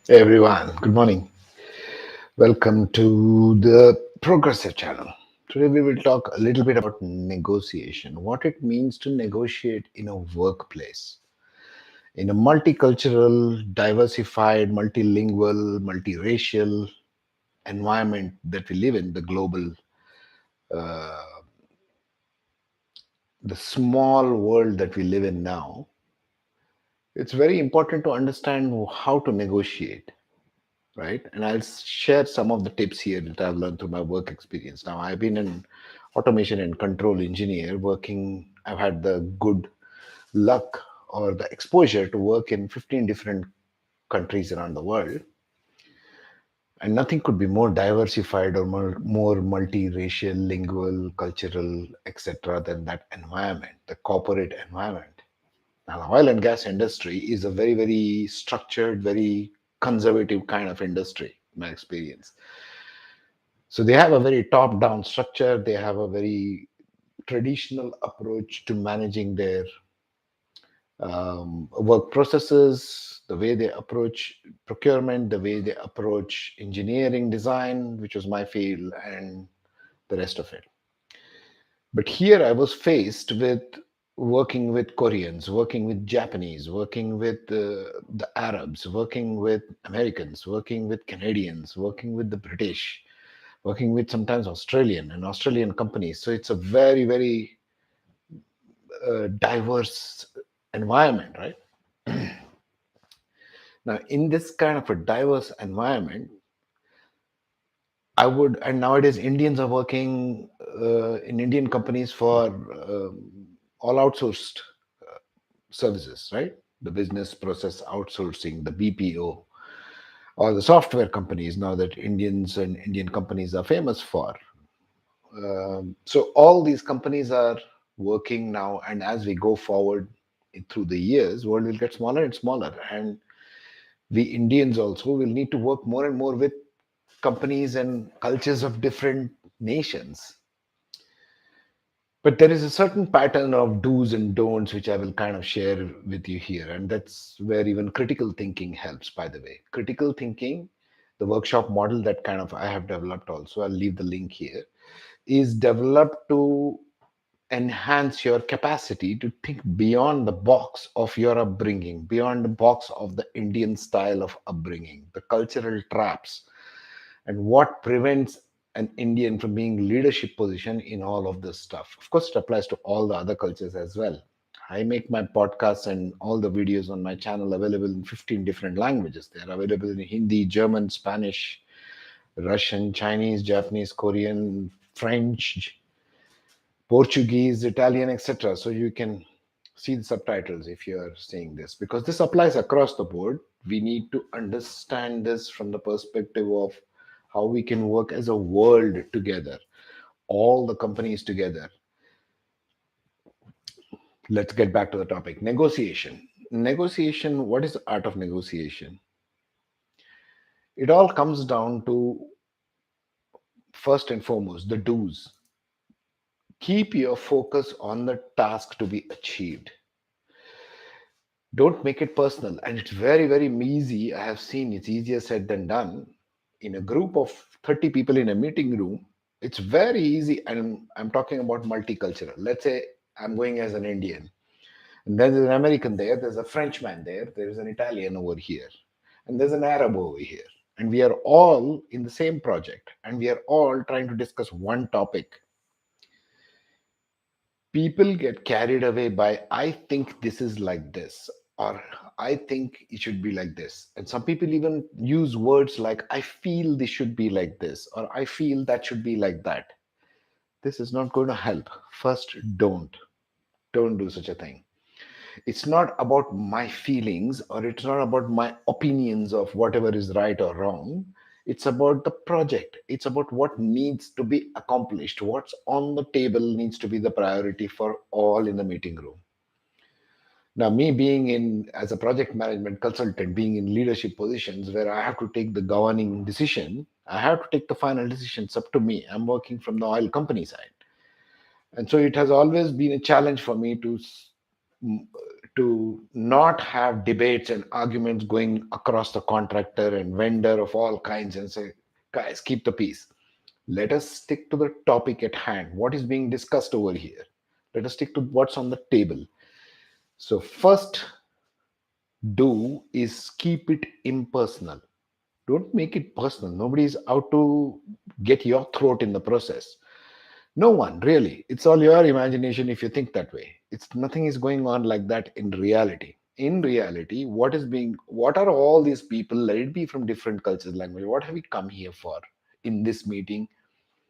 Hey everyone, good morning. Welcome to the Progressive channel. Today we will talk a little bit about negotiation, what it means to negotiate in a workplace, in a multicultural, diversified, multilingual, multiracial environment that we live in, the global, the small world that we live in now. It's very important to understand how to negotiate, right? And I'll share some of the tips here that I've learned through my work experience. Now, I've been an automation and control engineer working, I've had the good luck or the exposure to work in 15 different countries around the world. And nothing could be more diversified or more multiracial, lingual, cultural, etc., than that environment, the corporate environment. Now, the oil and gas industry is a very, very structured, very conservative kind of industry, in my experience. So they have a very top down structure, they have a very traditional approach to managing their work processes, the way they approach procurement, the way they approach engineering design, which was my field, and the rest of it. But here I was faced with working with Koreans, working with Japanese, working with the Arabs, working with Americans, working with Canadians, working with the British, working with sometimes Australian companies. So it's a very, very diverse environment, right? Now, in this kind of a diverse environment, I would, and nowadays Indians are working in Indian companies for all outsourced services, right? The business process outsourcing, the BPO, or the software companies now that Indians and Indian companies are famous for. So all these companies are working now, and as we go forward through the years, world will get smaller and smaller, and we Indians also will need to work more and more with companies and cultures of different nations. But there is a certain pattern of do's and don'ts which I will kind of share with you here, and that's where even critical thinking helps. By the way, critical thinking, the workshop model that kind of I have developed also, I'll leave the link here, is developed to enhance your capacity to think beyond the box of your upbringing, beyond the box of the Indian style of upbringing, the cultural traps, and what prevents an Indian from being leadership position in all of this stuff. Of course, it applies to all the other cultures as well. I make my podcasts and all the videos on my channel available in 15 different languages. They are available in Hindi, German, Spanish, Russian, Chinese, Japanese, Korean, French, Portuguese, Italian, etc. So you can see the subtitles if you're seeing this, because this applies across the board. We need to understand this from the perspective of how we can work as a world together, all the companies together. Let's get back to the topic. Negotiation. Negotiation, what is the art of negotiation? It all comes down to, first and foremost, the do's. Keep your focus on the task to be achieved. Don't make it personal. And it's very, very easy. I have seen it's easier said than done. In a group of 30 people in a meeting room, it's very easy. And I'm talking about multicultural. Let's say I'm going as an Indian, and then there's an American there, there's a Frenchman there, there's an Italian over here, and there's an Arab over here. And we are all in the same project, and we are all trying to discuss one topic. People get carried away by, I think this is like this, or I think it should be like this. And some people even use words like, I feel this should be like this, or I feel that should be like that. This is not going to help. First, don't do such a thing. It's not about my feelings, or it's not about my opinions of whatever is right or wrong. It's about the project. It's about what needs to be accomplished. What's on the table needs to be the priority for all in the meeting room. Now, me being in as a project management consultant, being in leadership positions where I have to take the governing decision, I have to take the final decisions up to me. I'm working from the oil company side. And so it has always been a challenge for me to to not have debates and arguments going across the contractor and vendor of all kinds and say, guys, keep the peace. Let us stick to the topic at hand. What is being discussed over here? Let us stick to what's on the table. So, first do is keep it impersonal. Don't make it personal. Nobody's out to get your throat in the process. No one, really. It's all your imagination if you think that way. It's nothing is going on like that in reality. In reality, what are all these people, let it be from different cultures, language, what have we come here for in this meeting?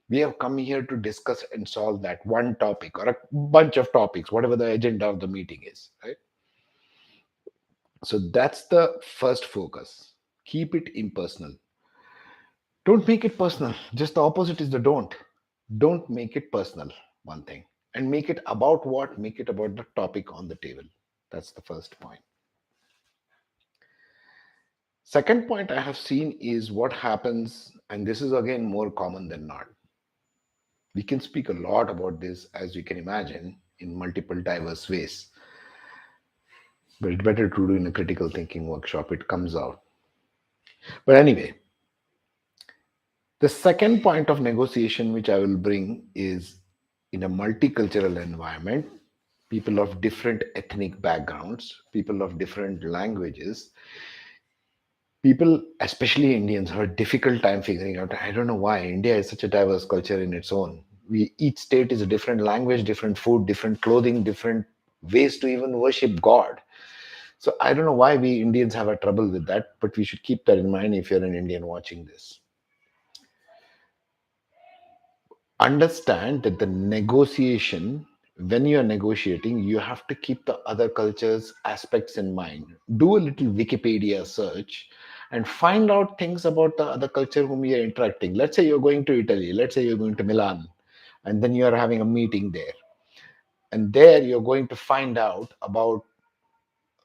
We have come here to discuss and solve that one topic or a bunch of topics, whatever the agenda of the meeting is, right? So that's the first focus. Keep it impersonal. Don't make it personal. Just the opposite is the don't. Don't make it personal, one thing. And make it about what? Make it about the topic on the table. That's the first point. Second point I have seen is what happens, and this is again more common than not. We can speak a lot about this, as you can imagine, in multiple diverse ways. But it's better to do in a critical thinking workshop. It comes out. But anyway, the second point of negotiation which I will bring is in a multicultural environment, people of different ethnic backgrounds, people of different languages, people, especially Indians, have a difficult time figuring out. I don't know why. India is such a diverse culture in its own. Each state is a different language, different food, different clothing, different ways to even worship God. So I don't know why we Indians have a trouble with that, but we should keep that in mind if you're an Indian watching this. Understand that the negotiation, when you are negotiating, you have to keep the other cultures aspects in mind. Do a little Wikipedia search and find out things about the other culture whom you are interacting. Let's say you're going to Italy, let's say you're going to Milan, and then you are having a meeting there, and there you're going to find out about,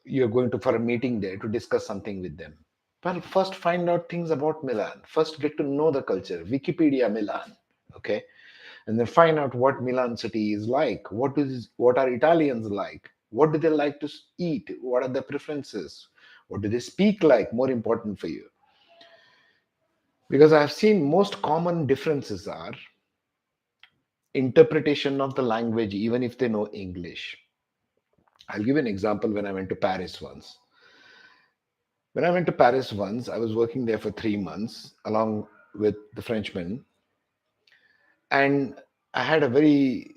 you're going to for a meeting there to discuss something with them. Well, first find out things about Milan, first get to know the culture. Wikipedia Milan, okay? And then find out what Milan city is like. What are Italians like? What do they like to eat? What are their preferences? What do they speak like? More important for you. Because I've seen most common differences are interpretation of the language, even if they know English. I'll give you an example when I went to Paris once. When I went to Paris once, I was working there for 3 months along with the Frenchman, and I had a very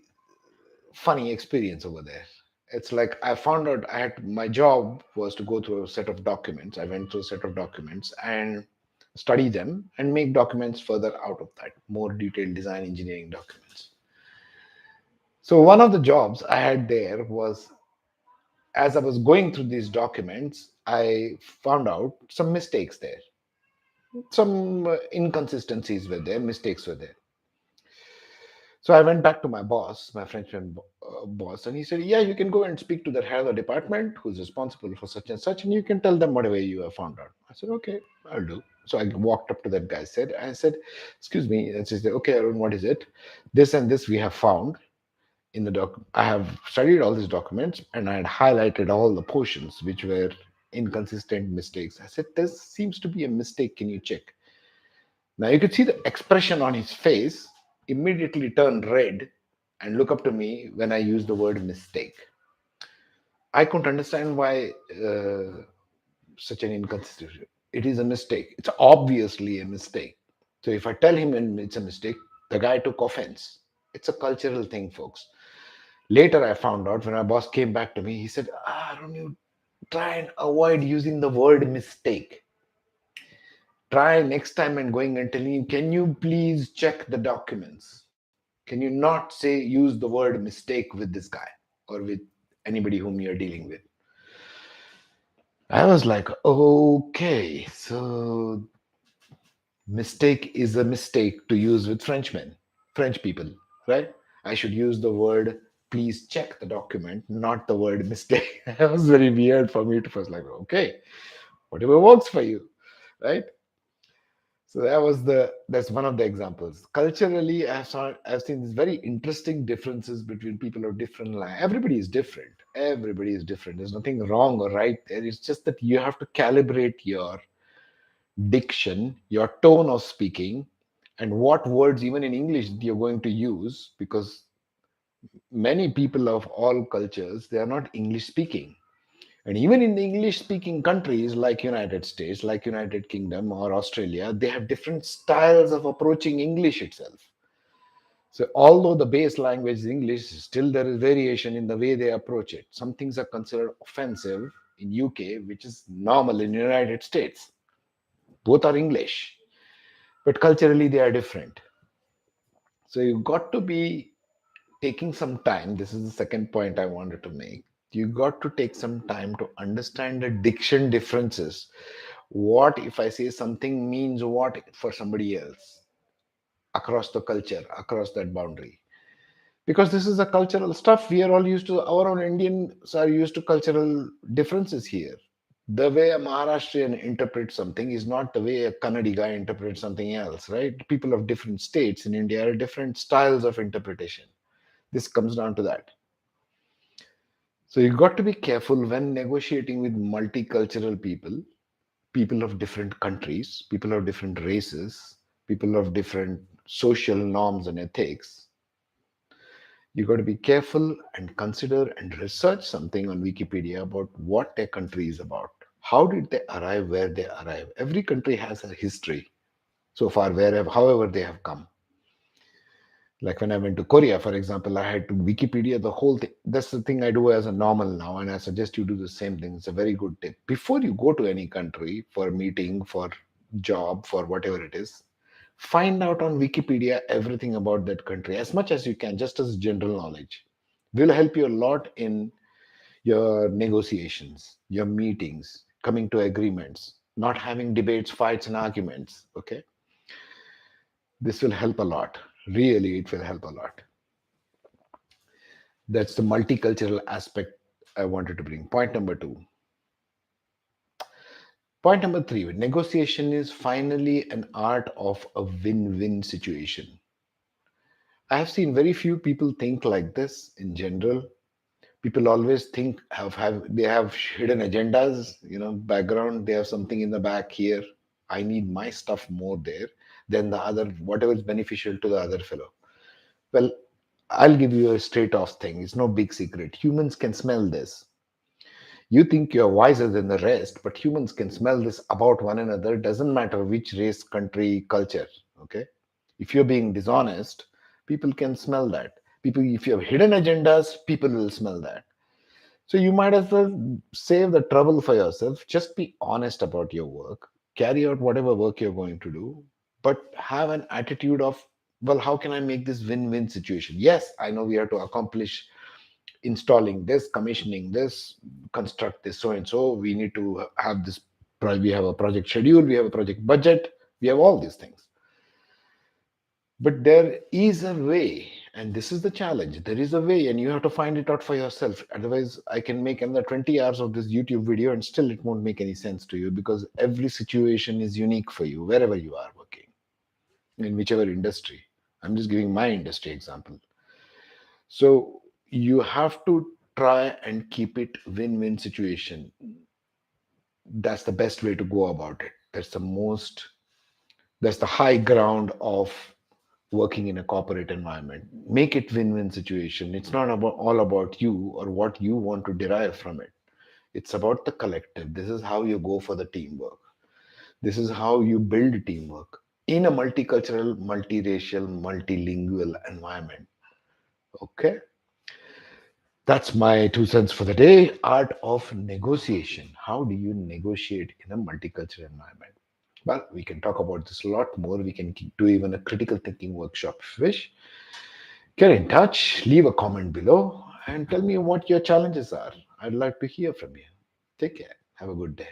funny experience over there. It's like I found out I had my job was to go through a set of documents. I went through a set of documents and study them and make documents further out of that, more detailed design engineering documents. So one of the jobs I had there was, as I was going through these documents, I found out some mistakes there. Some inconsistencies were there, mistakes were there. So I went back to my boss, my Frenchman boss, and he said, "Yeah, you can go and speak to the head of the department who's responsible for such, and you can tell them whatever you have found out." I said, "Okay, I'll do." So I walked up to that guy, I said, "Excuse me," and she said, "Okay, Arun, what is it? This and this we have found in the doc. I have studied all these documents, and I had highlighted all the portions which were inconsistent mistakes." I said, "This seems to be a mistake. Can you check?" Now you could see the expression on his face immediately turn red and look up to me when I use the word mistake. I couldn't understand why such an inconsistency. It is a mistake. It's obviously a mistake. So if I tell him it's a mistake, the guy took offense. It's a cultural thing, folks. Later, I found out when my boss came back to me, he said, don't you try and avoid using the word mistake. Try next time and going and telling him, can you please check the documents? Can you not say use the word mistake with this guy or with anybody whom you're dealing with? I was like, okay, so mistake is a mistake to use with Frenchmen, French people, right? I should use the word please check the document, not the word mistake. That was very weird for me to first like, okay, whatever works for you, right? So that's one of the examples. Culturally, I've seen these very interesting differences between people of different language. Everybody is different. Everybody is different. There's nothing wrong or right there. It's just that you have to calibrate your diction, your tone of speaking, and what words, even in English, you're going to use, because many people of all cultures, they are not English speaking. And even in the English speaking countries like United States, like United Kingdom or Australia, they have different styles of approaching English itself. So although the base language is English, still there is variation in the way they approach it. Some things are considered offensive in UK, which is normal in United States. Both are English, but culturally they are different. So you've got to be taking some time. This is the second point I wanted to make. You got to take some time to understand the diction differences. What if I say something means what for somebody else across the culture, across that boundary? Because this is a cultural stuff. We are all used to, our own Indians are used to cultural differences here. The way a Maharashtrian interprets something is not the way a Kannadi guy interprets something else, right? People of different states in India are different styles of interpretation. This comes down to that. So you got to be careful when negotiating with multicultural people, people of different countries, people of different races, people of different social norms and ethics. You got to be careful and consider and research something on Wikipedia about what their country is about. How did they arrive where they arrive? Every country has a history so far, wherever, however they have come. Like when I went to Korea, for example, I had to Wikipedia the whole thing. That's the thing I do as a normal now, and I suggest you do the same thing. It's a very good tip. Before you go to any country for a meeting, for job, for whatever it is, find out on Wikipedia everything about that country as much as you can, just as general knowledge. Will help you a lot in your negotiations, your meetings, coming to agreements, not having debates, fights, and arguments. Okay, this will help a lot. Really, it will help a lot. That's the multicultural aspect I wanted to bring. Point number two. Point number three, negotiation is finally an art of a win win situation. I have seen very few people think like this in general. People always think they have hidden agendas, background, they have something in the back here. I need my stuff more there than the other, whatever is beneficial to the other fellow. Well, I'll give you a straight off thing. It's no big secret. Humans can smell this. You think you're wiser than the rest, but humans can smell this about one another. Doesn't matter which race, country, culture. Okay. If you're being dishonest, people can smell that. People, if you have hidden agendas, people will smell that. So you might as well save the trouble for yourself. Just be honest about your work. Carry out whatever work you're going to do, but have an attitude of, well, how can I make this win-win situation? Yes, I know we have to accomplish installing this, commissioning this, construct this, so and so. We need to have this. We have a project schedule. We have a project budget. We have all these things. But there is a way, and this is the challenge. There is a way, and you have to find it out for yourself. Otherwise, I can make another 20 hours of this YouTube video, and still it won't make any sense to you because every situation is unique for you, wherever you are working, in whichever industry. I'm just giving my industry example. So you have to try and keep it win-win situation. That's the best way to go about it. That's the high ground of working in a corporate environment. Make it win-win situation. It's not about all about you or what you want to derive from it. It's about the collective. This is how you go for the teamwork. This is how you build teamwork in a multicultural, multiracial, multilingual environment. Okay. That's my 2 cents for the day. Art of negotiation. How do you negotiate in a multicultural environment? Well, we can talk about this a lot more. We can do even a critical thinking workshop if you wish. Get in touch, leave a comment below, and tell me what your challenges are. I'd like to hear from you. Take care. Have a good day.